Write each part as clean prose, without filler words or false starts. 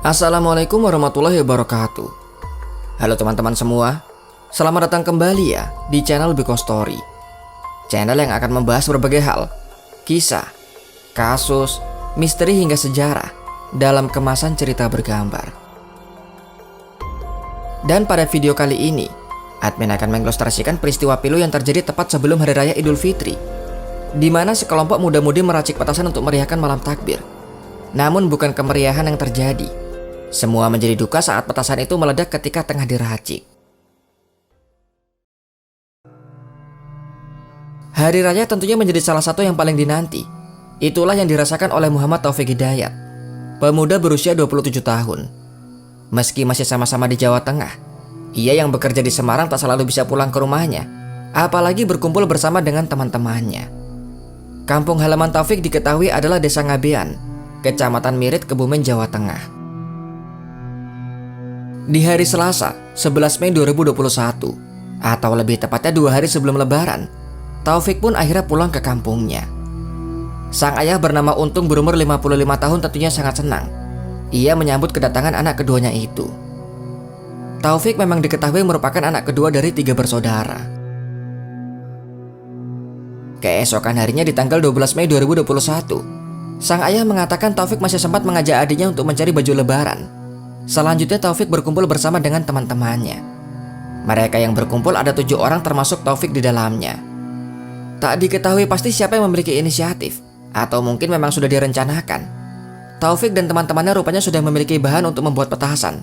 Assalamualaikum warahmatullahi wabarakatuh. Halo teman-teman semua, selamat datang kembali ya di channel Biko Story. Channel yang akan membahas berbagai hal, kisah, kasus, misteri hingga sejarah dalam kemasan cerita bergambar. Dan pada video kali ini, admin akan mengilustrasikan peristiwa pilu yang terjadi tepat sebelum Hari Raya Idul Fitri, di mana sekelompok muda-mudi meracik petasan untuk meriahkan malam takbir. Namun bukan kemeriahan yang terjadi. Semua menjadi duka saat petasan itu meledak ketika tengah diracik. Hari Raya tentunya menjadi salah satu yang paling dinanti. Itulah yang dirasakan oleh Muhammad Taufik Hidayat, pemuda berusia 27 tahun. Meski masih sama-sama di Jawa Tengah, ia yang bekerja di Semarang tak selalu bisa pulang ke rumahnya, apalagi berkumpul bersama dengan teman-temannya. Kampung halaman Taufik diketahui adalah Desa Ngabean, Kecamatan Mirit, Kebumen, Jawa Tengah. Di hari Selasa, 11 Mei 2021, atau lebih tepatnya 2 hari sebelum Lebaran, Taufik pun akhirnya pulang ke kampungnya. Sang ayah bernama Untung berumur 55 tahun tentunya sangat senang. Ia menyambut kedatangan anak keduanya itu. Taufik memang diketahui merupakan anak kedua dari 3 bersaudara. Keesokan harinya di tanggal 12 Mei 2021, sang ayah mengatakan Taufik masih sempat mengajak adiknya untuk mencari baju lebaran. Selanjutnya Taufik berkumpul bersama dengan teman-temannya. Mereka yang berkumpul ada 7 orang termasuk Taufik di dalamnya. Tak diketahui pasti siapa yang memiliki inisiatif, atau mungkin memang sudah direncanakan. Taufik dan teman-temannya rupanya sudah memiliki bahan untuk membuat petasan.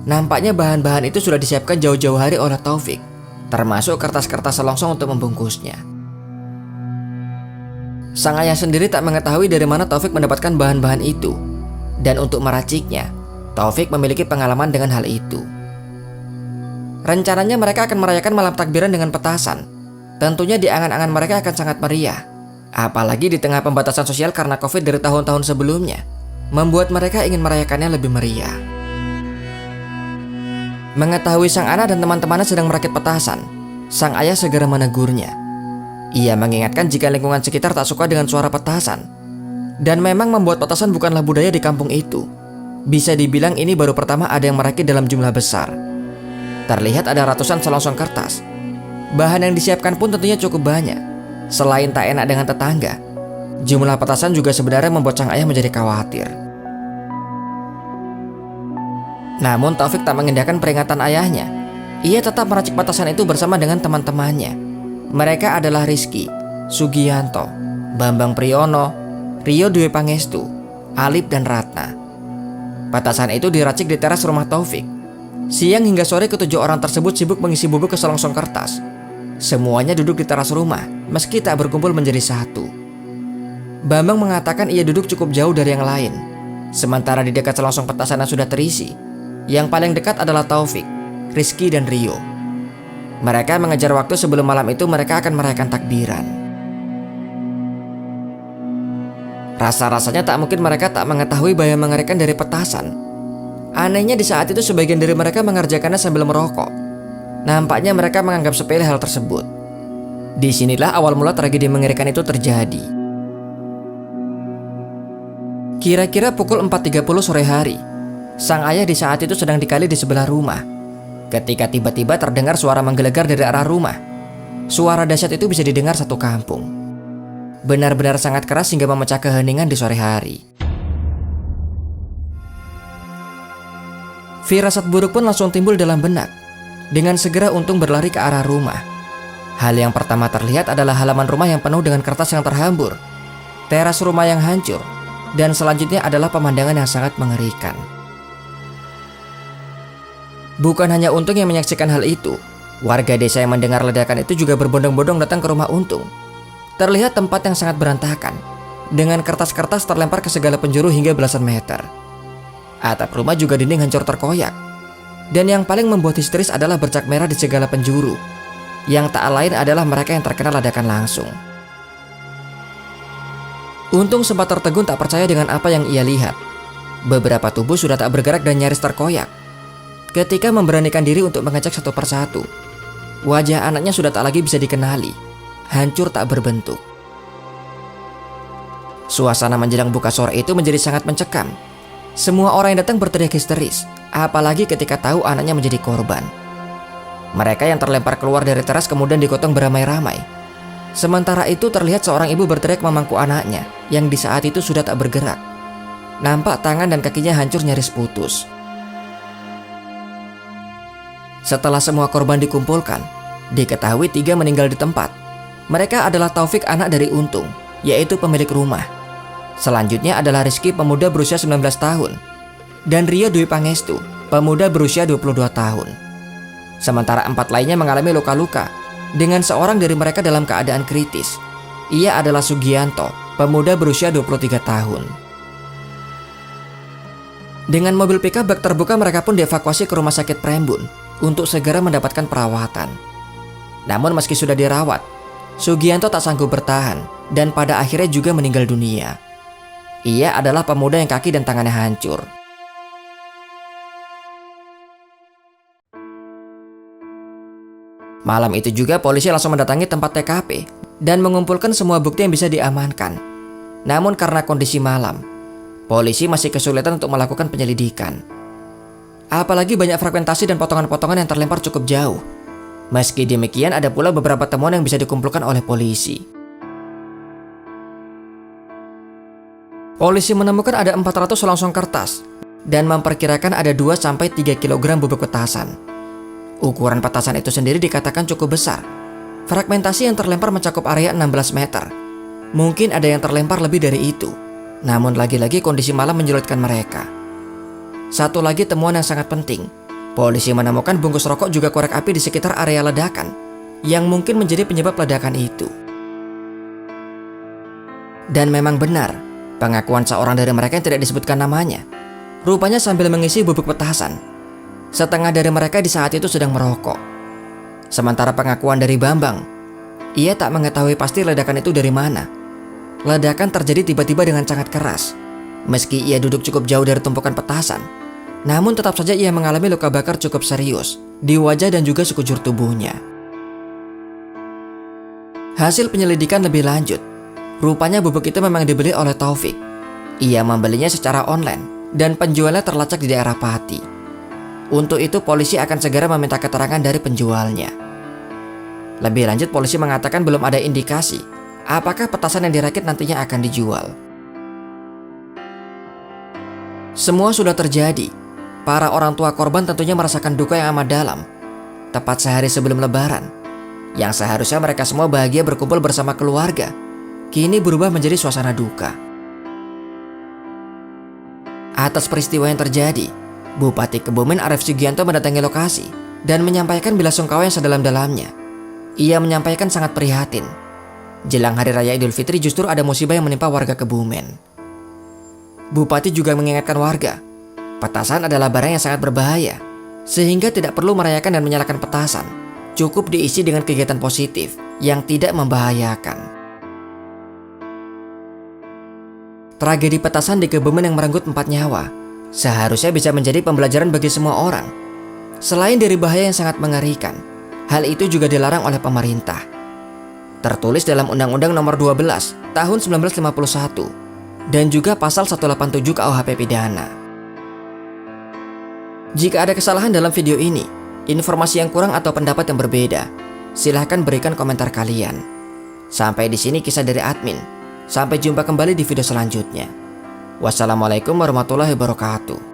Nampaknya bahan-bahan itu sudah disiapkan jauh-jauh hari oleh Taufik, termasuk kertas-kertas selongsong untuk membungkusnya. Sang ayah sendiri tak mengetahui dari mana Taufik mendapatkan bahan-bahan itu. Dan untuk meraciknya, Taufik memiliki pengalaman dengan hal itu. Rencananya mereka akan merayakan malam takbiran dengan petasan. Tentunya di angan-angan mereka akan sangat meriah. Apalagi di tengah pembatasan sosial karena Covid dari tahun-tahun sebelumnya, membuat mereka ingin merayakannya lebih meriah. Mengetahui sang anak dan teman-temannya sedang merakit petasan, sang ayah segera menegurnya. Ia mengingatkan jika lingkungan sekitar tak suka dengan suara petasan. Dan memang membuat petasan bukanlah budaya di kampung itu. Bisa dibilang ini baru pertama ada yang merakit dalam jumlah besar. Terlihat ada ratusan selongsong kertas. Bahan yang disiapkan pun tentunya cukup banyak. Selain tak enak dengan tetangga, jumlah petasan juga sebenarnya membuat sang ayah menjadi khawatir. Namun Taufik tak mengindahkan peringatan ayahnya. Ia tetap meracik petasan itu bersama dengan teman-temannya. Mereka adalah Rizky, Sugianto, Bambang Priyono, Rio Dwi Pangestu, Alip dan Ratna. Petasan itu diracik di teras rumah Taufik. Siang hingga sore ke-7 orang tersebut sibuk mengisi bubuk ke selongsong kertas. Semuanya duduk di teras rumah, meski tak berkumpul menjadi satu. Bambang mengatakan ia duduk cukup jauh dari yang lain. Sementara di dekat selongsong petasan yang sudah terisi, yang paling dekat adalah Taufik, Rizky dan Rio. Mereka mengejar waktu sebelum malam itu mereka akan merayakan takbiran. Rasa-rasanya tak mungkin mereka tak mengetahui bahaya mengerikan dari petasan. Anehnya di saat itu sebagian dari mereka mengerjakannya sambil merokok. Nampaknya mereka menganggap sepele hal tersebut. Disinilah awal mula tragedi mengerikan itu terjadi. Kira-kira pukul 4.30 sore hari, sang ayah di saat itu sedang di kali di sebelah rumah. Ketika tiba-tiba terdengar suara menggelegar dari arah rumah. Suara dahsyat itu bisa didengar satu kampung. Benar-benar sangat keras hingga memecah keheningan di sore hari. Firasat buruk pun langsung timbul dalam benak. Dengan segera Untung berlari ke arah rumah. Hal yang pertama terlihat adalah halaman rumah yang penuh dengan kertas yang terhambur, teras rumah yang hancur, dan selanjutnya adalah pemandangan yang sangat mengerikan. Bukan hanya Untung yang menyaksikan hal itu, warga desa yang mendengar ledakan itu juga berbondong-bondong datang ke rumah Untung. Terlihat tempat yang sangat berantakan, dengan kertas-kertas terlempar ke segala penjuru hingga belasan meter. Atap rumah juga dinding hancur terkoyak. Dan yang paling membuat histeris adalah bercak merah di segala penjuru. Yang tak lain adalah mereka yang terkena ledakan langsung. Untung sempat tertegun tak percaya dengan apa yang ia lihat. Beberapa tubuh sudah tak bergerak dan nyaris terkoyak. Ketika memberanikan diri untuk mengecek satu persatu, wajah anaknya sudah tak lagi bisa dikenali. Hancur tak berbentuk. Suasana menjelang buka sore itu menjadi sangat mencekam. Semua orang yang datang berteriak histeris, apalagi ketika tahu anaknya menjadi korban. Mereka yang terlempar keluar dari teras kemudian digotong beramai-ramai. Sementara itu terlihat seorang ibu berteriak memangku anaknya yang di saat itu sudah tak bergerak. Nampak tangan dan kakinya hancur nyaris putus. Setelah semua korban dikumpulkan, diketahui 3 meninggal di tempat. Mereka adalah Taufik, anak dari Untung, yaitu pemilik rumah. Selanjutnya adalah Rizky, pemuda berusia 19 tahun. Dan Rio Dwi Pangestu, pemuda berusia 22 tahun. Sementara 4 lainnya mengalami luka-luka, dengan seorang dari mereka dalam keadaan kritis. Ia adalah Sugianto, pemuda berusia 23 tahun. Dengan mobil pickup bak terbuka, mereka pun dievakuasi ke rumah sakit Prembun untuk segera mendapatkan perawatan. Namun meski sudah dirawat, Sugianto tak sanggup bertahan dan pada akhirnya juga meninggal dunia. Ia adalah pemuda yang kaki dan tangannya hancur. Malam itu juga polisi langsung mendatangi tempat TKP dan mengumpulkan semua bukti yang bisa diamankan. Namun karena kondisi malam, polisi masih kesulitan untuk melakukan penyelidikan. Apalagi banyak fragmentasi dan potongan-potongan yang terlempar cukup jauh. Meski demikian, ada pula beberapa temuan yang bisa dikumpulkan oleh polisi. Polisi menemukan ada 400 selongsong kertas dan memperkirakan ada 2-3 kg bubuk petasan. Ukuran petasan itu sendiri dikatakan cukup besar. Fragmentasi yang terlempar mencakup area 16 meter. Mungkin ada yang terlempar lebih dari itu. Namun lagi-lagi kondisi malam menyulitkan mereka. Satu lagi temuan yang sangat penting. Polisi menemukan bungkus rokok juga korek api di sekitar area ledakan, yang mungkin menjadi penyebab ledakan itu. Dan memang benar, pengakuan seorang dari mereka yang tidak disebutkan namanya. Rupanya sambil mengisi bubuk petasan, setengah dari mereka di saat itu sedang merokok. Sementara pengakuan dari Bambang, ia tak mengetahui pasti ledakan itu dari mana. Ledakan terjadi tiba-tiba dengan sangat keras. Meski ia duduk cukup jauh dari tumpukan petasan, namun tetap saja ia mengalami luka bakar cukup serius di wajah dan juga sekujur tubuhnya. Hasil penyelidikan lebih lanjut, rupanya bubuk itu memang dibeli oleh Taufik. Ia membelinya secara online dan penjualnya terlacak di daerah Pati. Untuk itu polisi akan segera meminta keterangan dari penjualnya. Lebih lanjut, polisi mengatakan belum ada indikasi apakah petasan yang dirakit nantinya akan dijual. Semua sudah terjadi. Para orang tua korban tentunya merasakan duka yang amat dalam. Tepat sehari sebelum Lebaran, yang seharusnya mereka semua bahagia berkumpul bersama keluarga, kini berubah menjadi suasana duka. Atas peristiwa yang terjadi, Bupati Kebumen Arief Sugianto mendatangi lokasi dan menyampaikan belasungkawa yang sedalam-dalamnya. Ia menyampaikan sangat prihatin. Jelang Hari Raya Idul Fitri justru ada musibah yang menimpa warga Kebumen. Bupati juga mengingatkan warga, petasan adalah barang yang sangat berbahaya, sehingga tidak perlu merayakan dan menyalakan petasan. Cukup diisi dengan kegiatan positif yang tidak membahayakan. Tragedi petasan di Kebumen yang merenggut 4 nyawa seharusnya bisa menjadi pembelajaran bagi semua orang. Selain dari bahaya yang sangat mengerikan, hal itu juga dilarang oleh pemerintah. Tertulis dalam Undang-Undang Nomor 12 Tahun 1951 dan juga Pasal 187 KUHP Pidana. Jika ada kesalahan dalam video ini, informasi yang kurang atau pendapat yang berbeda, silahkan berikan komentar kalian. Sampai di sini kisah dari admin. Sampai jumpa kembali di video selanjutnya. Wassalamualaikum warahmatullahi wabarakatuh.